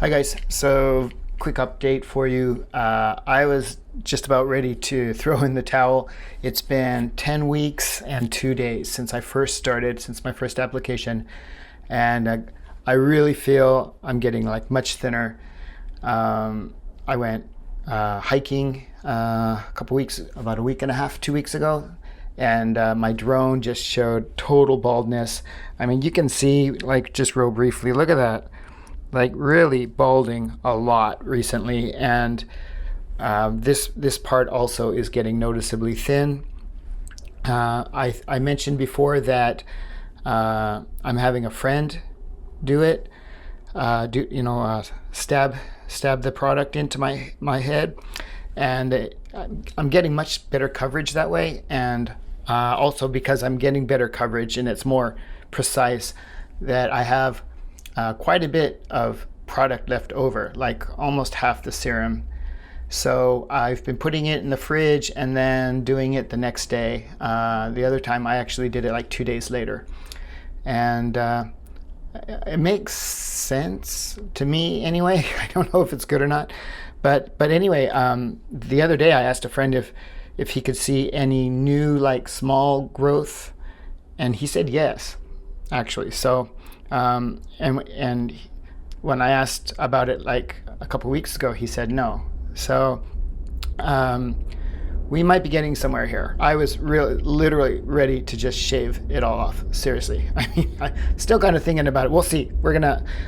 Hi guys, so quick update for you. I was just about ready to throw in the towel. It's been 10 weeks and 2 days since I first started, since my first application, and I really feel I'm getting like much thinner. I went hiking about a week and a half, 2 weeks ago, and my drone just showed total baldness. I mean, you can see, like, just real briefly, look at that. Like, really balding a lot recently, and this part also is getting noticeably thin. I mentioned before that I'm having a friend do it, stab the product into my head, and I'm getting much better coverage that way, and also because I'm getting better coverage and it's more precise, that I have quite a bit of product left over, like almost half the serum. So I've been putting it in the fridge and then doing it the next day. The other time I actually did it like 2 days later. And it makes sense to me anyway. I don't know if it's good or not. But anyway, the other day I asked a friend if he could see any new, like, small growth, and he said yes, actually. So and when I asked about it like a couple weeks ago, he said no. So we might be getting somewhere here. I was literally ready to just shave it all off. Seriously. I mean, I'm still kind of thinking about it. We'll see.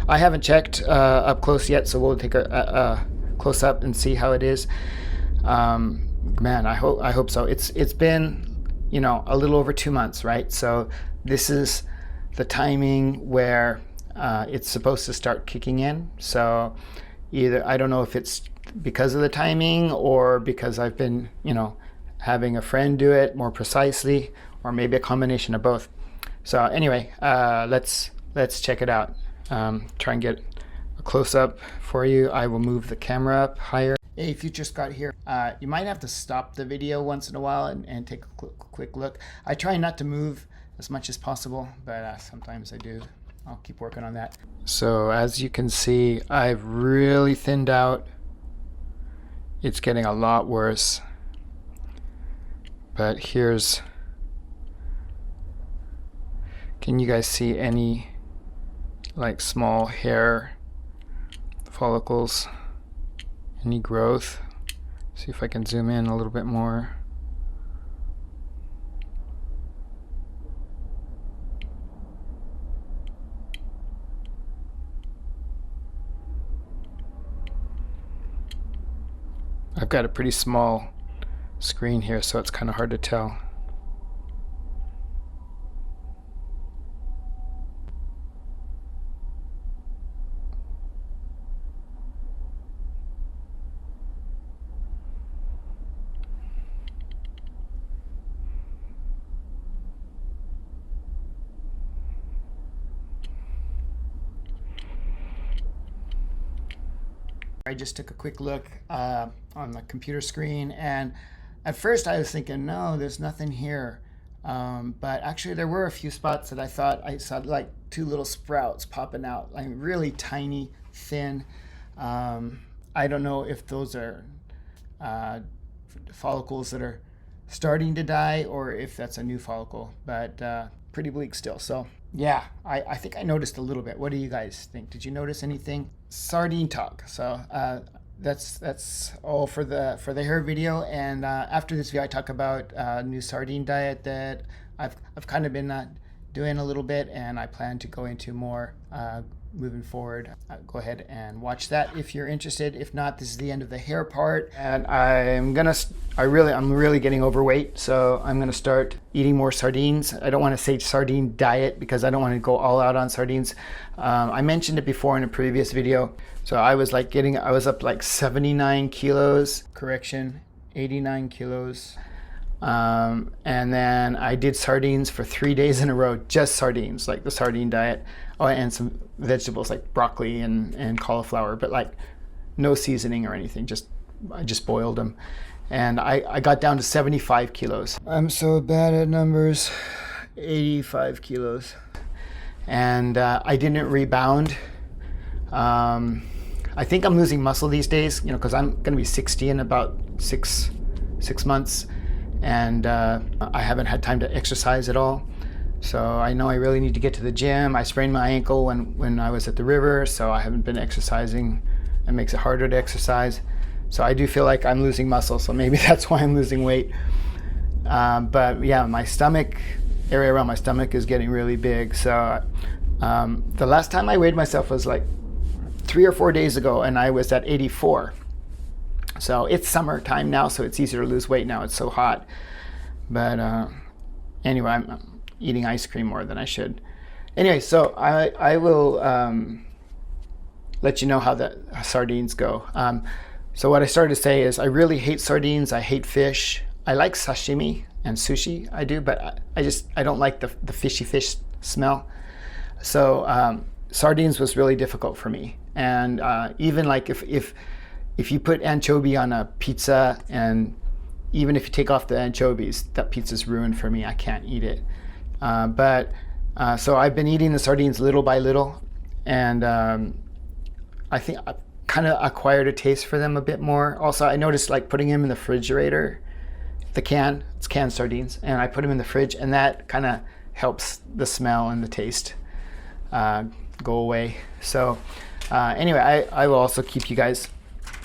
I haven't checked up close yet, so we'll take a close up and see how it is. Man, I hope so. It's been, a little over 2 months, right? So this is the timing where it's supposed to start kicking in. So either, I don't know if it's because of the timing or because I've been, having a friend do it more precisely, or maybe a combination of both. So anyway, let's check it out. Try and get a close up for you. I will move the camera up higher. Hey, if you just got here, you might have to stop the video once in a while and take a quick look. I try not to move as much as possible, but sometimes I do. I'll keep working on that. So as you can see, I've really thinned out. It's getting a lot worse. But can you guys see any, like, small hair follicles? Any growth? See if I can zoom in a little bit more. I've got a pretty small screen here, so it's kind of hard to tell. I just took a quick look on the computer screen, and at first I was thinking, no, there's nothing here. But actually there were a few spots that I thought I saw, like 2 little sprouts popping out, like really tiny, thin. I don't know if those are follicles that are starting to die or if that's a new follicle, but pretty bleak still. So yeah, I think I noticed a little bit. What do you guys think? Did you notice anything? Sardine talk. So that's all for the hair video. And after this video, I talk about a new sardine diet that I've kind of been doing a little bit, and I plan to go into more moving forward. Go ahead and watch that if you're interested. If not, this is the end of the hair part, and I'm really getting overweight, so I'm gonna start eating more sardines. I don't want to say sardine diet because I don't want to go all out on sardines. I mentioned it before in a previous video. So I was up like 79 kilos, correction, 89 kilos. And then I did sardines for 3 days in a row, just sardines, like the sardine diet. Oh, and some vegetables like broccoli and cauliflower, but like no seasoning or anything. I just boiled them. And I got down to 75 kilos. I'm so bad at numbers. 85 kilos. And I didn't rebound. I think I'm losing muscle these days, because I'm going to be 60 in about six months, and I haven't had time to exercise at all. So I know I really need to get to the gym. I sprained my ankle when I was at the river, so I haven't been exercising. It makes it harder to exercise. So I do feel like I'm losing muscle, so maybe that's why I'm losing weight. But yeah, my area around my stomach is getting really big. So the last time I weighed myself was like 3 or 4 days ago, and I was at 84. So it's summertime now, so it's easier to lose weight now. It's so hot. But anyway, I'm eating ice cream more than I should. Anyway, so I will let you know how the sardines go. So what I started to say is I really hate sardines. I hate fish. I like sashimi and sushi, I do, but I don't like the fishy fish smell. So sardines was really difficult for me. And even like if you put anchovy on a pizza, and even if you take off the anchovies, that pizza's ruined for me. I can't eat it. So I've been eating the sardines little by little, and I think I kind of acquired a taste for them a bit more. Also, I noticed like putting them in the refrigerator, it's canned sardines, and I put them in the fridge, and that kind of helps the smell and the taste go away. So anyway, I will also keep you guys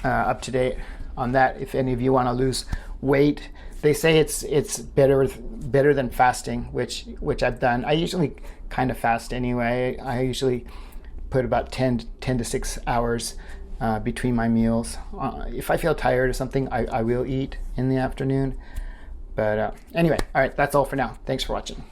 up to date on that. If any of you want to lose weight, they say it's better than fasting, which I've done. I usually kind of fast anyway. I usually put about 10 to 6 hours between my meals. If I feel tired or something, I will eat in the afternoon. But anyway, all right, that's all for now. Thanks for watching.